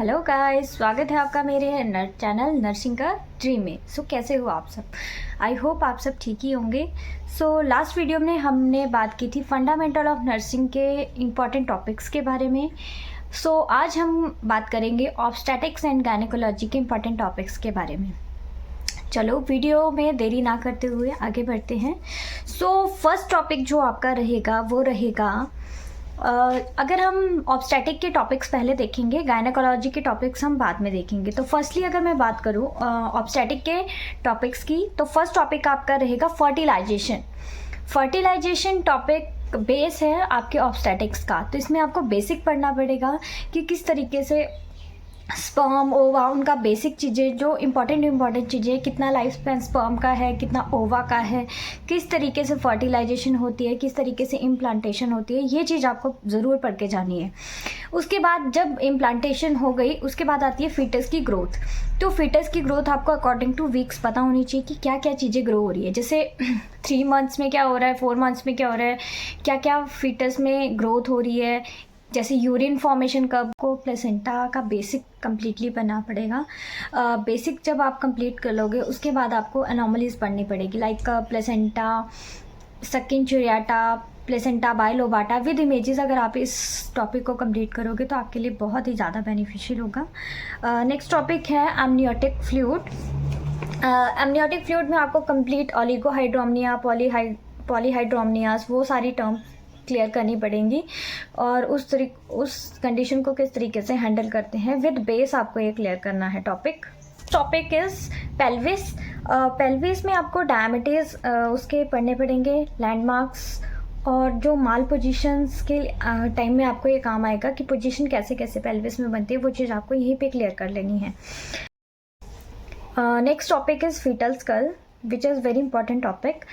Hello guys, स्वागत है आपका मेरे चैनल नर्सिंग का ड्रीम में। कैसे हो आप सब? आई होप आप सब ठीक ही होंगे। लास्ट वीडियो में हमने बात की थी फंडामेंटल ऑफ नर्सिंग के इम्पॉर्टेंट टॉपिक्स के बारे में। आज हम बात करेंगे ऑब्स्टेटिक्स एंड गायनेकोलॉजी के इम्पॉर्टेंट टॉपिक्स के बारे में। चलो वीडियो में देरी ना करते हुए आगे बढ़ते हैं। फर्स्ट टॉपिक जो आपका रहेगा वो रहेगा, अगर हम ऑब्स्टेटिक के टॉपिक्स पहले देखेंगे, गायनेकोलॉजी के टॉपिक्स हम बाद में देखेंगे। तो फर्स्टली अगर मैं बात करूँ ऑब्स्टेटिक के टॉपिक्स की, तो फर्स्ट टॉपिक आपका रहेगा फर्टिलाइजेशन। फर्टिलाइजेशन टॉपिक बेस है आपके ऑब्स्टेटिक्स का। तो इसमें आपको बेसिक पढ़ना पड़ेगा कि किस तरीके से स्पर्म, ओवा, उनका बेसिक चीज़ें जो इम्पॉर्टेंट चीज़ें, कितना लाइफ स्पैन स्पर्म का है, कितना ओवा का है, किस तरीके से फर्टिलाइजेशन होती है, किस तरीके से इम्प्लांटेशन होती है, ये चीज़ आपको ज़रूर पढ़ के जानी है। उसके बाद जब इम्प्लांटेशन हो गई, उसके बाद आती है फीटस की ग्रोथ। तो फीटस की ग्रोथ आपको अकॉर्डिंग टू वीक्स पता होनी चाहिए कि क्या क्या चीज़ें ग्रो हो रही है। जैसे 3 मंथ्स में क्या हो रहा है, 4 मंथ्स में क्या हो रहा है, क्या क्या फीटस में ग्रोथ हो रही है। जैसे यूरिन फॉर्मेशन कब को, प्लेसेंटा का बेसिक कम्प्लीटली बनना पड़ेगा। बेसिक जब आप कंप्लीट कर लोगे, उसके बाद आपको एनोमलीज पढ़नी पड़ेगी, लाइक प्लेसेंटा, सकिन चुरियाटा, प्लेसेंटा बाइलोबाटा विद इमेजेस। अगर आप इस टॉपिक को कंप्लीट करोगे तो आपके लिए बहुत ही ज़्यादा बेनिफिशियल होगा। नेक्स्ट टॉपिक है एमनियोटिक फ्लूइड। एमनियोटिक फ्लूइड में आपको कंप्लीट ओलिगोहाइड्रोमनिया, पॉलीहाइड्रोमनियाज, वो सारी टर्म क्लियर करनी पड़ेंगी और उस कंडीशन को किस तरीके से हैंडल करते हैं विद बेस, आपको ये क्लियर करना है टॉपिक इज पेल्विस। पेल्विस में आपको डायमीटर्स उसके पढ़ने पड़ेंगे, लैंडमार्क्स, और जो माल पोजीशंस के टाइम में आपको ये काम आएगा कि पोजीशन कैसे कैसे पेल्विस में बनती है, वो चीज़ आपको यहीं पे क्लियर कर लेनी है। Next topic is fetal skull, which is very important topic.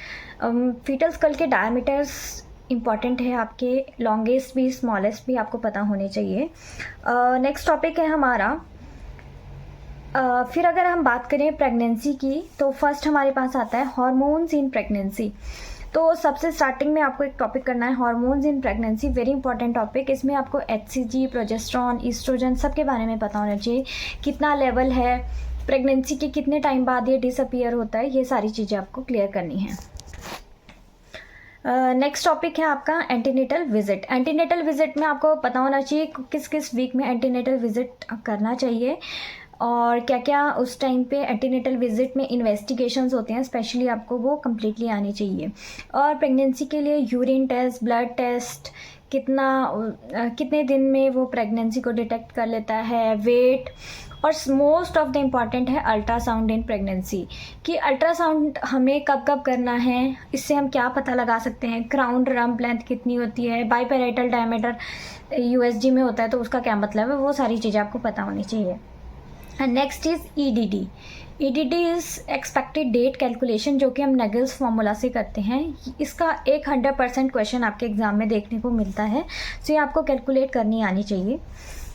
Fetal skull के डायमीटर्स इम्पॉर्टेंट है आपके, लॉन्गेस्ट भी स्मॉलेस्ट भी आपको पता होने चाहिए। नेक्स्ट टॉपिक है हमारा, फिर अगर हम बात करें प्रेगनेंसी की, तो फर्स्ट हमारे पास आता है हार्मोन्स इन प्रेगनेंसी। तो सबसे स्टार्टिंग में आपको एक टॉपिक करना है hormones in pregnancy, very important topic. इसमें आपको HCG, प्रोजेस्टेरॉन, ईस्ट्रोजन सब के बारे में पता होना चाहिए, कितना लेवल है, प्रेगनेंसी के कितने टाइम बाद ये डिसअपीयर होता है, ये सारी चीज़ें आपको क्लियर करनी है। नेक्स्ट टॉपिक है आपका एंटीनेटल विजिट। एंटीनेटल विजिट में आपको पता होना चाहिए किस किस वीक में एंटीनेटल विजिट करना चाहिए और क्या क्या उस टाइम पे एंटीनेटल विजिट में इन्वेस्टिगेशंस होते हैं, स्पेशली आपको वो कम्प्लीटली आनी चाहिए। और प्रेगनेंसी के लिए यूरिन टेस्ट, ब्लड टेस्ट, कितने दिन में वो प्रेगनेंसी को डिटेक्ट कर लेता है, वेट, और मोस्ट ऑफ द इम्पॉर्टेंट है अल्ट्रासाउंड इन प्रेगनेंसी, कि अल्ट्रासाउंड हमें कब कब करना है, इससे हम क्या पता लगा सकते हैं, क्राउन रम्प लेंथ कितनी होती है, बाइपेराइटल डायमीटर USG में होता है तो उसका क्या मतलब है, वो सारी चीज़ें आपको पता होनी चाहिए। Next is EDD। EDD is expected date calculation, जो कि हम नगल्स फार्मूला से करते हैं। इसका 100% क्वेश्चन आपके एग्जाम में देखने को मिलता है, तो ये आपको कैलकुलेट करनी आनी चाहिए।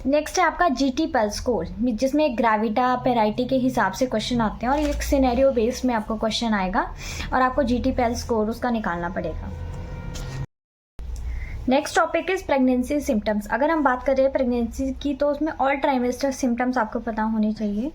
नेक्स्ट है आपका GT पल्स स्कोर, जिसमें ग्रेविटा, पेराइटी के हिसाब से क्वेश्चन आते हैं और एक सिनेरियो बेस में आपको क्वेश्चन आएगा और आपको GT पल्स स्कोर उसका निकालना पड़ेगा। Next topic is pregnancy symptoms. अगर हम बात करें प्रेगनेंसी की, तो उसमें ऑल ट्राइमेस्टर सिम्टम्स आपको पता होने चाहिए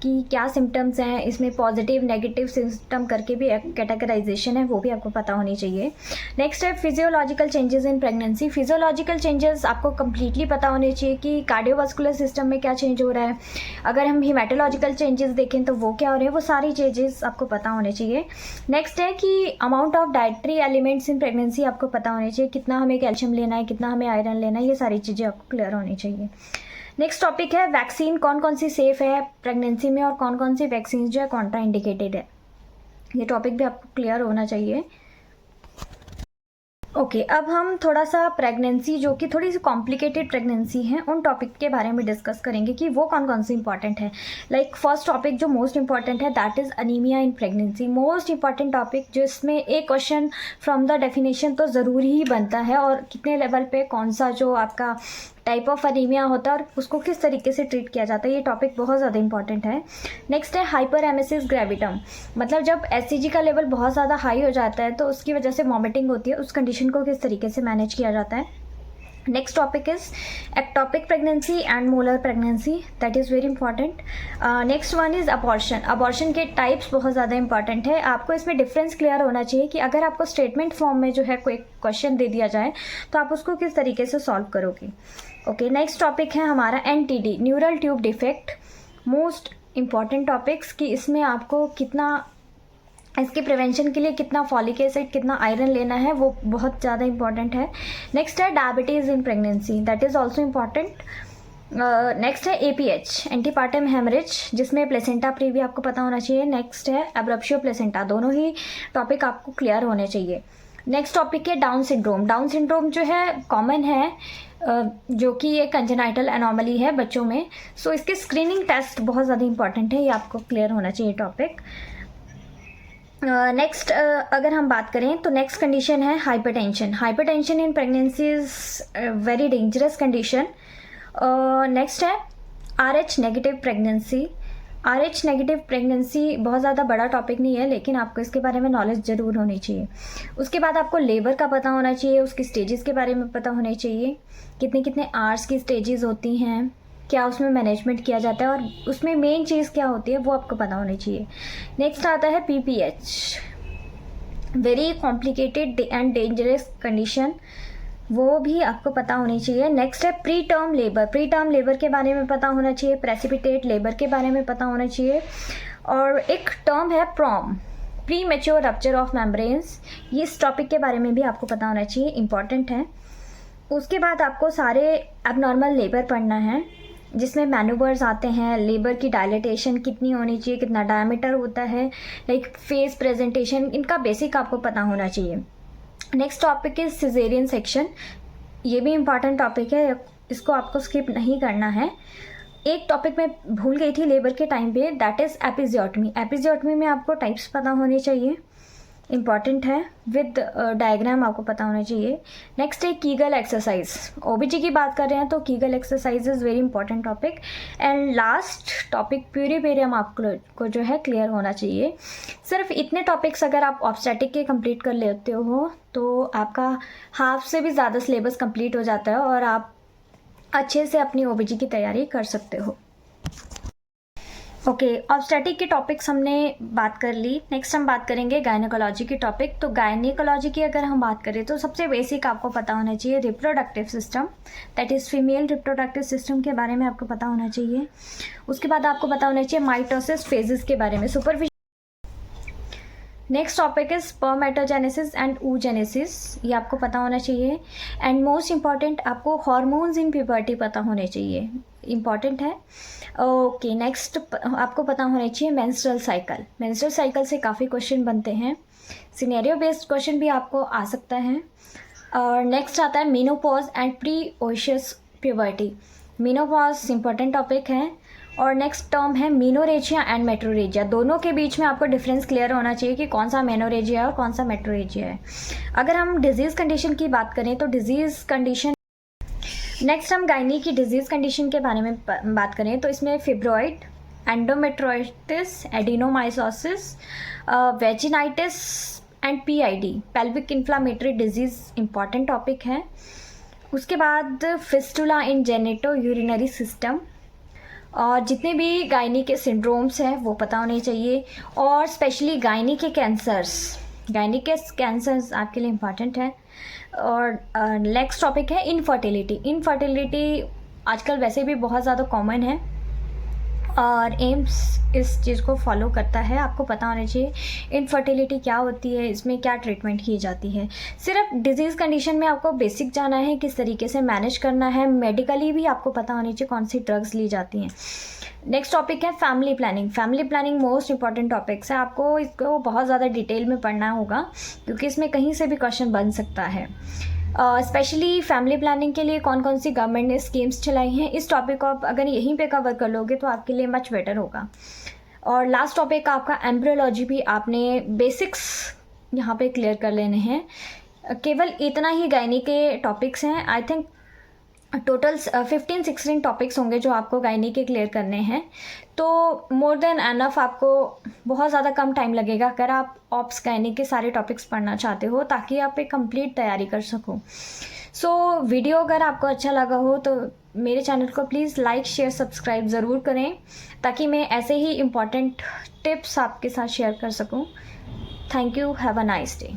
कि क्या सिम्टम्स हैं। इसमें पॉजिटिव नेगेटिव सिम्टम करके भी कैटेगराइजेशन है, वो भी आपको पता होनी चाहिए। नेक्स्ट है physiological changes in pregnancy. Physiological changes आपको कम्प्लीटली पता होने चाहिए कि कार्डियोवास्कुलर सिस्टम में क्या चेंज हो रहा है। अगर हम हीमेटोलॉजिकल चेंजेस देखें तो वो क्या हो रहे हैं, वो सारी चेंजेस आपको पता होने चाहिए। नेक्स्ट है कि amount of dietary elements in pregnancy आपको पता होने चाहिए, कितना हमें कैल्शियम लेना है, कितना हमें आयरन लेना है, ये सारी चीज़ें आपको क्लियर होनी चाहिए। नेक्स्ट टॉपिक है वैक्सीन, कौन कौन सी सेफ़ है प्रेगनेंसी में और कौन कौन सी वैक्सीन जो है कॉन्ट्रा इंडिकेटेड है, ये टॉपिक भी आपको क्लियर होना चाहिए। ओके, अब हम थोड़ा सा प्रेगनेंसी, जो कि थोड़ी सी कॉम्प्लिकेटेड प्रेगनेंसी है, उन टॉपिक के बारे में डिस्कस करेंगे कि वो कौन कौन सी इंपॉर्टेंट है। लाइक फर्स्ट टॉपिक जो मोस्ट इंपॉर्टेंट है, that is anaemia in pregnancy. Most important topic, जिसमें एक क्वेश्चन फ्रॉम द डेफिनेशन तो ज़रूरी ही बनता है, और कितने लेवल पे कौन सा जो आपका टाइप ऑफ अनीमिया होता है और उसको किस तरीके से ट्रीट किया जाता है, ये टॉपिक बहुत ज़्यादा इंपॉर्टेंट है। नेक्स्ट है हाइपर एमेसिस ग्रेविटम, मतलब जब HCG का लेवल बहुत ज़्यादा हाई हो जाता है तो उसकी वजह से वॉमिटिंग होती है, उस कंडीशन को किस तरीके से मैनेज किया जाता है। Next topic is ectopic pregnancy and molar pregnancy, that is very important. Next one is abortion. abortion के types बहुत ज़्यादा important है, आपको इसमें difference clear होना चाहिए कि अगर आपको statement form में जो है कोई question दे दिया जाए तो आप उसको किस तरीके से solve करोगे. ओके, नेक्स्ट टॉपिक है हमारा NTD, neural tube defect. Most important topics कि इसमें आपको कितना, इसके प्रिवेंशन के लिए कितना फॉलिक एसिड, कितना आयरन लेना है, वो बहुत ज़्यादा इंपॉर्टेंट है. नेक्स्ट है diabetes in pregnancy, that is also important. Next है APH, एंटीपार्टम हेमरेज, जिसमें प्लेसेंटा प्रीवी आपको पता होना चाहिए. नेक्स्ट है एब्रप्शियो प्लेसेंटा, दोनों ही टॉपिक आपको क्लियर होने चाहिए. नेक्स्ट टॉपिक है डाउन सिंड्रोम. डाउन सिंड्रोम जो है कॉमन है, जो कि एक कंजेनाइटल एनॉमली है बच्चों में. सो इसके स्क्रीनिंग टेस्ट बहुत ज़्यादा इंपॉर्टेंट है, ये आपको क्लियर होना चाहिए टॉपिक. नेक्स्ट अगर हम बात करें तो नेक्स्ट कंडीशन है hypertension. Hypertension in pregnancy is very dangerous condition. Next है RH negative pregnancy. RH negative pregnancy बहुत ज़्यादा बड़ा टॉपिक नहीं है, लेकिन आपको इसके बारे में नॉलेज ज़रूर होनी चाहिए. उसके बाद आपको लेबर का पता होना चाहिए, उसकी स्टेजेस के बारे में पता होने चाहिए, कितने कितने आवर्स की स्टेजेस होती हैं, क्या उसमें मैनेजमेंट किया जाता है और उसमें मेन चीज़ क्या होती है वो आपको पता होनी चाहिए. नेक्स्ट आता है PPH, very complicated and dangerous condition, वो भी आपको पता होनी चाहिए. नेक्स्ट है pre term labour. Pre term labour के बारे में पता होना चाहिए, प्रेसिपिटेट लेबर के बारे में पता होना चाहिए. और एक टर्म है PROM, premature rupture of membranes, ये इस टॉपिक के बारे में भी आपको पता होना चाहिए, इंपॉर्टेंट है. उसके बाद आपको सारे एबनॉर्मल लेबर पढ़ना है, जिसमें मैनूवर्स आते हैं, लेबर की डायलेटेशन कितनी होनी चाहिए, कितना डायमीटर होता है, लाइक फेस प्रेजेंटेशन, इनका बेसिक आपको पता होना चाहिए. Next topic is caesarean section, ये भी इम्पॉर्टेंट टॉपिक है, इसको आपको स्किप नहीं करना है. एक टॉपिक मैं भूल गई थी लेबर के टाइम पे, दैट इज़ एपिजियोटमी. एपिजियोटमी में आपको टाइप्स पता होने चाहिए, इम्पॉर्टेंट है, विद डायग्राम आपको पता होना चाहिए. नेक्स्ट है कीगल एक्सरसाइज. OBG की बात कर रहे हैं तो Kegel exercise is very important topic. And last topic puerperium आपको जो है क्लियर होना चाहिए. सिर्फ इतने टॉपिक्स अगर आप ऑब्स्टेटिक के कंप्लीट कर लेते हो तो आपका हाफ से भी ज़्यादा सिलेबस कंप्लीट हो जाता है और आप अच्छे से अपनी OBG की तैयारी कर सकते हो. ओके, ऑब्स्टेटिक के टॉपिक्स हमने बात कर ली. नेक्स्ट हम बात करेंगे गायनेकोलॉजी की टॉपिक. तो गायनेकोलॉजी की अगर हम बात करें तो सबसे बेसिक आपको पता होना चाहिए reproductive system, that is female reproductive system के बारे में आपको पता होना चाहिए. उसके बाद आपको पता होना चाहिए माइटोसिस फेजेस के बारे में, superficial. Next topic is spermatogenesis and oogenesis, ये आपको पता होना चाहिए. एंड मोस्ट इम्पॉर्टेंट आपको हार्मोन्स इन प्यूबर्टी पता होने चाहिए, इम्पॉर्टेंट है. ओके, नेक्स्ट आपको पता होना चाहिए मेंस्ट्रुअल साइकिल. मेंस्ट्रुअल साइकिल से काफ़ी क्वेश्चन बनते हैं, सिनेरियो बेस्ड क्वेश्चन भी आपको आ सकता है. और नेक्स्ट आता है menopause and precocious puberty. Menopause important topic है. और नेक्स्ट टर्म है मेनोरेजिया एंड मेट्रोरेजिया. दोनों के बीच में आपको डिफरेंस क्लियर होना चाहिए कि कौन सा मेनोरेजिया है और कौन सा मेट्रोरेजिया है. अगर हम डिजीज़ कंडीशन की बात करें तो डिजीज़ कंडीशन, नेक्स्ट हम गायनी की डिजीज़ कंडीशन के बारे में बात करें तो इसमें fibroid, endometriosis, adenomyosis, vaginitis and PID, pelvic inflammatory disease important topic है. उसके बाद fistula in genito urinary system, और जितने भी गायनी के सिंड्रोम्स हैं वो पता होने चाहिए. और स्पेशली गायनी के कैंसर्स आपके लिए इम्पॉर्टेंट है. और नेक्स्ट टॉपिक है इनफर्टिलिटी. इनफर्टिलिटी आजकल वैसे भी बहुत ज़्यादा कॉमन है और एम्स इस चीज़ को फॉलो करता है, आपको पता होना चाहिए इनफर्टिलिटी क्या होती है, इसमें क्या ट्रीटमेंट की जाती है. सिर्फ डिजीज़ कंडीशन में आपको बेसिक जाना है, किस तरीके से मैनेज करना है, मेडिकली भी आपको पता होनी चाहिए कौन सी ड्रग्स ली जाती हैं. नेक्स्ट टॉपिक है family planning. Family planning most important topics है, आपको इसको बहुत ज़्यादा डिटेल में पढ़ना होगा क्योंकि इसमें कहीं से भी क्वेश्चन बन सकता है. स्पेशली फैमिली प्लानिंग के लिए कौन कौन सी गवर्नमेंट ने स्कीम्स चलाई हैं, इस टॉपिक को आप अगर यहीं पे कवर कर लोगे तो आपके लिए मच बेटर होगा. और लास्ट टॉपिक आपका एम्ब्रियोलॉजी भी आपने बेसिक्स यहाँ पे क्लियर कर लेने हैं. केवल इतना ही गायनी के टॉपिक्स हैं. आई थिंक टोटल 15-16 टॉपिक्स होंगे जो आपको गायनी के क्लियर करने हैं, तो मोर देन एनफ. आपको बहुत ज़्यादा कम टाइम लगेगा अगर आप ऑप्स गायनी के सारे टॉपिक्स पढ़ना चाहते हो ताकि आप एक कंप्लीट तैयारी कर सको. सो वीडियो अगर आपको अच्छा लगा हो तो मेरे चैनल को प्लीज़ लाइक शेयर सब्सक्राइब ज़रूर करें, ताकि मैं ऐसे ही इम्पॉर्टेंट टिप्स आपके साथ शेयर कर सकूं। Thank you, have a nice day.